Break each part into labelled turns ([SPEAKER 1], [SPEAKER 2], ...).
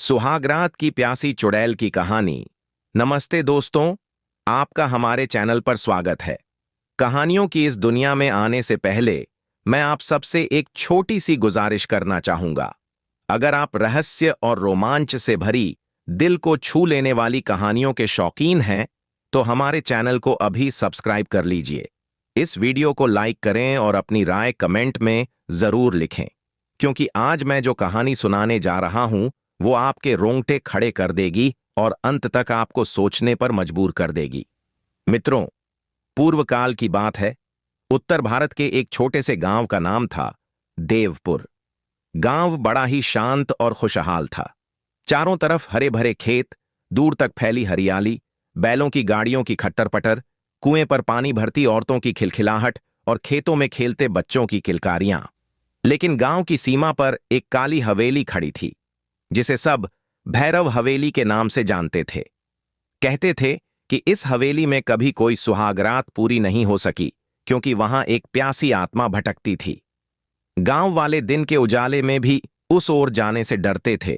[SPEAKER 1] सुहागरात की प्यासी चुड़ैल की कहानी। नमस्ते दोस्तों, आपका हमारे चैनल पर स्वागत है। कहानियों की इस दुनिया में आने से पहले मैं आप सबसे एक छोटी सी गुजारिश करना चाहूंगा। अगर आप रहस्य और रोमांच से भरी, दिल को छू लेने वाली कहानियों के शौकीन हैं, तो हमारे चैनल को अभी सब्सक्राइब कर लीजिए। इस वीडियो को लाइक करें और अपनी राय कमेंट में जरूर लिखें, क्योंकि आज मैं जो कहानी सुनाने जा रहा हूं वो आपके रोंगटे खड़े कर देगी और अंत तक आपको सोचने पर मजबूर कर देगी। मित्रों, पूर्व काल की बात है। उत्तर भारत के एक छोटे से गांव का नाम था देवपुर। गांव बड़ा ही शांत और खुशहाल था। चारों तरफ हरे भरे खेत, दूर तक फैली हरियाली, बैलों की गाड़ियों की खट्टर-पटर, कुएं पर पानी भरती औरतों की खिलखिलाहट और खेतों में खेलते बच्चों की किलकारियां। लेकिन गांव की सीमा पर एक काली हवेली खड़ी थी, जिसे सब भैरव हवेली के नाम से जानते थे। कहते थे कि इस हवेली में कभी कोई सुहागरात पूरी नहीं हो सकी, क्योंकि वहां एक प्यासी आत्मा भटकती थी। गांव वाले दिन के उजाले में भी उस ओर जाने से डरते थे।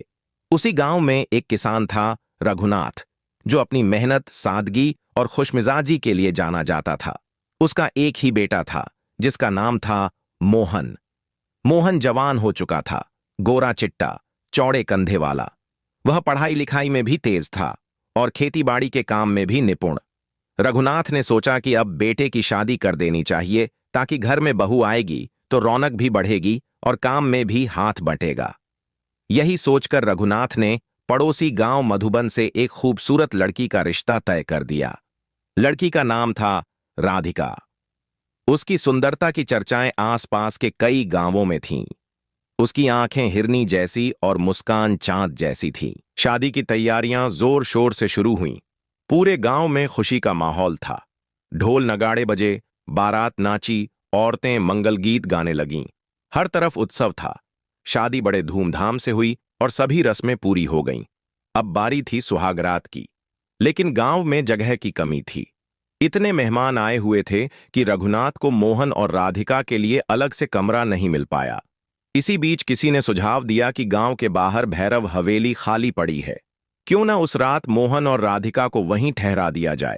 [SPEAKER 1] उसी गांव में एक किसान था, रघुनाथ, जो अपनी मेहनत, सादगी और खुशमिजाजी के लिए जाना जाता था। उसका एक ही बेटा था, जिसका नाम था मोहन। मोहन जवान हो चुका था, गोरा चिट्टा, चौड़े कंधे वाला। वह पढ़ाई लिखाई में भी तेज था और खेतीबाड़ी के काम में भी निपुण। रघुनाथ ने सोचा कि अब बेटे की शादी कर देनी चाहिए, ताकि घर में बहू आएगी तो रौनक भी बढ़ेगी और काम में भी हाथ बंटेगा। यही सोचकर रघुनाथ ने पड़ोसी गांव मधुबन से एक खूबसूरत लड़की का रिश्ता तय कर दिया। लड़की का नाम था राधिका। उसकी सुंदरता की चर्चाएं आसपास के कई गांवों में थीं। उसकी आंखें हिरनी जैसी और मुस्कान चांद जैसी थी। शादी की तैयारियां जोर शोर से शुरू हुईं। पूरे गांव में खुशी का माहौल था। ढोल नगाड़े बजे, बारात नाची, औरतें मंगल गीत गाने लगीं। हर तरफ उत्सव था। शादी बड़े धूमधाम से हुई और सभी रस्में पूरी हो गईं। अब बारी थी सुहागरात की। लेकिन गांव में जगह की कमी थी। इतने मेहमान आए हुए थे कि रघुनाथ को मोहन और राधिका के लिए अलग से कमरा नहीं मिल पाया। इसी बीच किसी ने सुझाव दिया कि गांव के बाहर भैरव हवेली खाली पड़ी है, क्यों न उस रात मोहन और राधिका को वहीं ठहरा दिया जाए।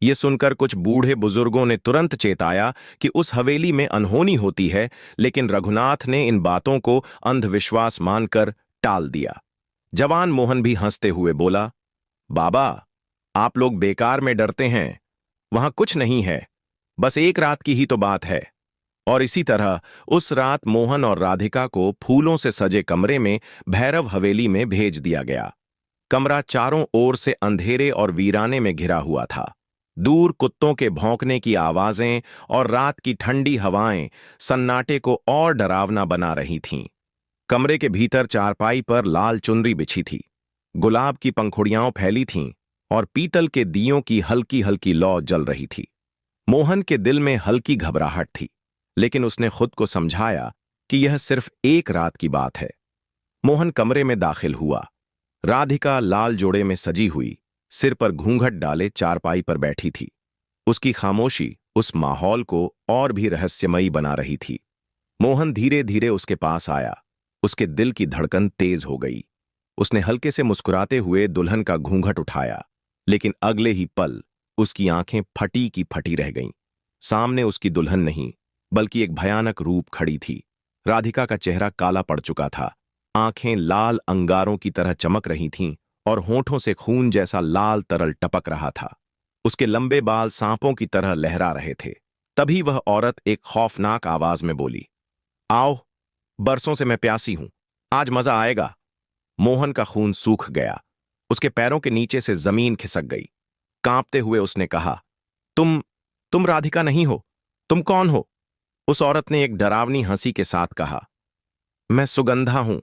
[SPEAKER 1] ये सुनकर कुछ बूढ़े बुजुर्गों ने तुरंत चेताया कि उस हवेली में अनहोनी होती है, लेकिन रघुनाथ ने इन बातों को अंधविश्वास मानकर टाल दिया। जवान मोहन भी हंसते हुए बोला, बाबा, आप लोग बेकार में डरते हैं। वहां कुछ नहीं है, बस एक रात की ही तो बात है। और इसी तरह उस रात मोहन और राधिका को फूलों से सजे कमरे में भैरव हवेली में भेज दिया गया। कमरा चारों ओर से अंधेरे और वीराने में घिरा हुआ था। दूर कुत्तों के भौंकने की आवाजें और रात की ठंडी हवाएं सन्नाटे को और डरावना बना रही थीं। कमरे के भीतर चारपाई पर लाल चुनरी बिछी थी, गुलाब की पंखुड़ियां फैली थीं और पीतल के दियों की हल्की हल्की लौ जल रही थी। मोहन के दिल में हल्की घबराहट थी, लेकिन उसने खुद को समझाया कि यह सिर्फ एक रात की बात है। मोहन कमरे में दाखिल हुआ। राधिका लाल जोड़े में सजी हुई, सिर पर घूंघट डाले चारपाई पर बैठी थी। उसकी खामोशी उस माहौल को और भी रहस्यमयी बना रही थी। मोहन धीरे धीरे उसके पास आया। उसके दिल की धड़कन तेज हो गई। उसने हल्के से मुस्कुराते हुए दुल्हन का घूंघट उठाया, लेकिन अगले ही पल उसकी आंखें फटी की फटी रह गईं। सामने उसकी दुल्हन नहीं, बल्कि एक भयानक रूप खड़ी थी। राधिका का चेहरा काला पड़ चुका था। आंखें लाल अंगारों की तरह चमक रही थीं और होठों से खून जैसा लाल तरल टपक रहा था। उसके लंबे बाल सांपों की तरह लहरा रहे थे। तभी वह औरत एक खौफनाक आवाज में बोली, आओ, बरसों से मैं प्यासी हूं, आज मजा आएगा। मोहन का खून सूख गया। उसके पैरों के नीचे से जमीन खिसक गई। कांपते हुए उसने कहा, तुम राधिका नहीं हो? तुम कौन हो? उस औरत ने एक डरावनी हंसी के साथ कहा, मैं सुगंधा हूं।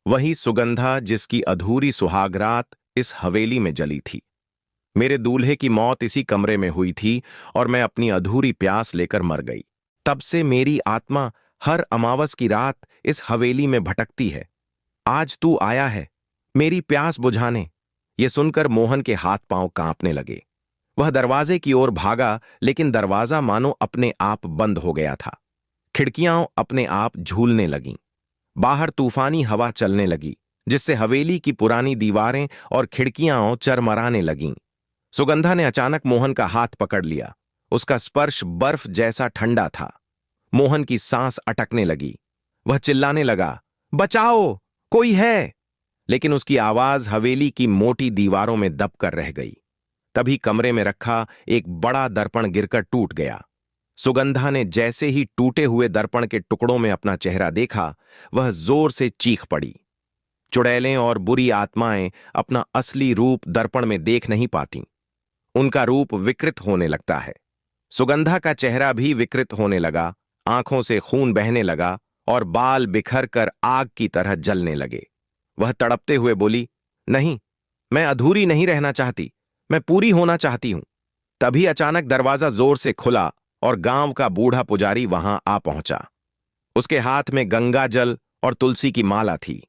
[SPEAKER 1] वही सुगंधा जिसकी अधूरी सुहागरात इस हवेली में जली थी। मेरे दूल्हे की मौत इसी कमरे में हुई थी और मैं अपनी अधूरी प्यास लेकर मर गई। तब से मेरी आत्मा हर अमावस की रात इस हवेली में भटकती है। आज तू आया है मेरी प्यास बुझाने। ये सुनकर मोहन के हाथ पांव कांपने लगे। वह दरवाजे की ओर भागा, लेकिन दरवाजा मानो अपने आप बंद हो गया था। खिड़कियां अपने आप झूलने लगीं। बाहर तूफानी हवा चलने लगी। जिससे हवेली की पुरानी दीवारें और खिड़कियां चरमराने लगीं। सुगंधा ने अचानक मोहन का हाथ पकड़ लिया। उसका स्पर्श बर्फ जैसा ठंडा था। मोहन की सांस अटकने लगी। वह चिल्लाने लगा, बचाओ, कोई है। लेकिन उसकी आवाज हवेली की मोटी दीवारों में दबकर रह गई। तभी कमरे में रखा एक बड़ा दर्पण गिरकर टूट गया। सुगंधा ने जैसे ही टूटे हुए दर्पण के टुकड़ों में अपना चेहरा देखा, वह जोर से चीख पड़ी। चुड़ैलें और बुरी आत्माएं अपना असली रूप दर्पण में देख नहीं पातीं। उनका रूप विकृत होने लगता है। सुगंधा का चेहरा भी विकृत होने लगा, आंखों से खून बहने लगा और बाल बिखर कर आग की तरह जलने लगे। वह तड़पते हुए बोली, नहीं, मैं अधूरी नहीं रहना चाहती, मैं पूरी होना चाहती हूं। तभी अचानक दरवाजा जोर से खुला और गांव का बूढ़ा पुजारी वहां आ पहुंचा। उसके हाथ में गंगा जल और तुलसी की माला थी।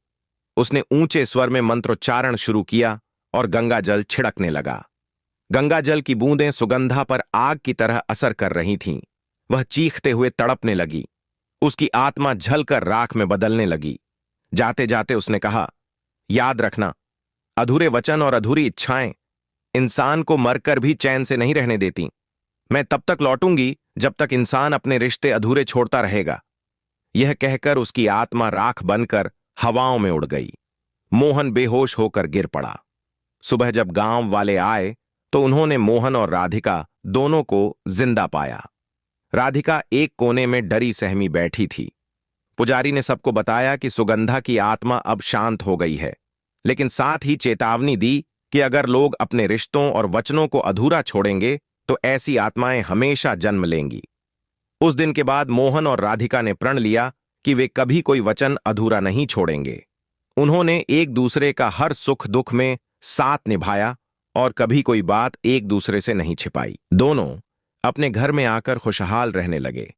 [SPEAKER 1] उसने ऊंचे स्वर में मंत्रोच्चारण शुरू किया और गंगा जल छिड़कने लगा। गंगा जल की बूंदें सुगंधा पर आग की तरह असर कर रही थीं। वह चीखते हुए तड़पने लगी। उसकी आत्मा झलकर राख में बदलने लगी। जाते जाते उसने कहा, याद रखना, अधूरे वचन और अधूरी इच्छाएं इंसान को मरकर भी चैन से नहीं रहने देती। मैं तब तक लौटूंगी जब तक इंसान अपने रिश्ते अधूरे छोड़ता रहेगा। यह कहकर उसकी आत्मा राख बनकर हवाओं में उड़ गई। मोहन बेहोश होकर गिर पड़ा। सुबह जब गांव वाले आए तो उन्होंने मोहन और राधिका दोनों को जिंदा पाया। राधिका एक कोने में डरी सहमी बैठी थी। पुजारी ने सबको बताया कि सुगंधा की आत्मा अब शांत हो गई है, लेकिन साथ ही चेतावनी दी कि अगर लोग अपने रिश्तों और वचनों को अधूरा छोड़ेंगे तो ऐसी आत्माएं हमेशा जन्म लेंगी। उस दिन के बाद मोहन और राधिका ने प्रण लिया कि वे कभी कोई वचन अधूरा नहीं छोड़ेंगे। उन्होंने एक दूसरे का हर सुख दुख में साथ निभाया और कभी कोई बात एक दूसरे से नहीं छिपाई। दोनों अपने घर में आकर खुशहाल रहने लगे।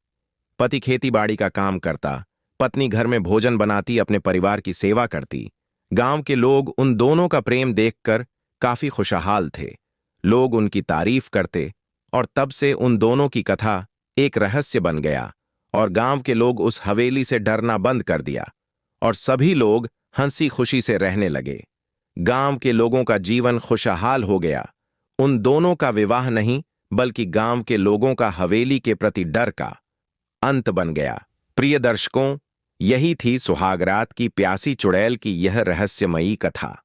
[SPEAKER 1] पति खेतीबाड़ी का काम करता, पत्नी घर में भोजन बनाती, अपने परिवार की सेवा करती। गांव के लोग उन दोनों का प्रेम देखकर काफी खुशहाल थे। लोग उनकी तारीफ करते और तब से उन दोनों की कथा एक रहस्य बन गया और गांव के लोग उस हवेली से डरना बंद कर दिया और सभी लोग हंसी खुशी से रहने लगे। गांव के लोगों का जीवन खुशहाल हो गया। उन दोनों का विवाह नहीं, बल्कि गांव के लोगों का हवेली के प्रति डर का अंत बन गया। प्रिय दर्शकों, यही थी सुहागरात की प्यासी चुड़ैल की यह रहस्यमयी कथा।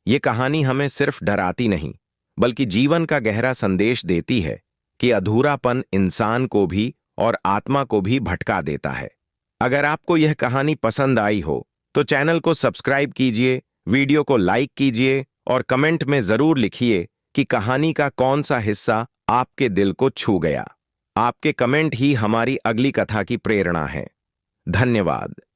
[SPEAKER 1] ये कहानी हमें सिर्फ डराती नहीं, बल्कि जीवन का गहरा संदेश देती है कि अधूरापन इंसान को भी और आत्मा को भी भटका देता है। अगर आपको यह कहानी पसंद आई हो तो चैनल को सब्सक्राइब कीजिए, वीडियो को लाइक कीजिए और कमेंट में जरूर लिखिए कि कहानी का कौन सा हिस्सा आपके दिल को छू गया। आपके कमेंट ही हमारी अगली कथा की प्रेरणा है। धन्यवाद।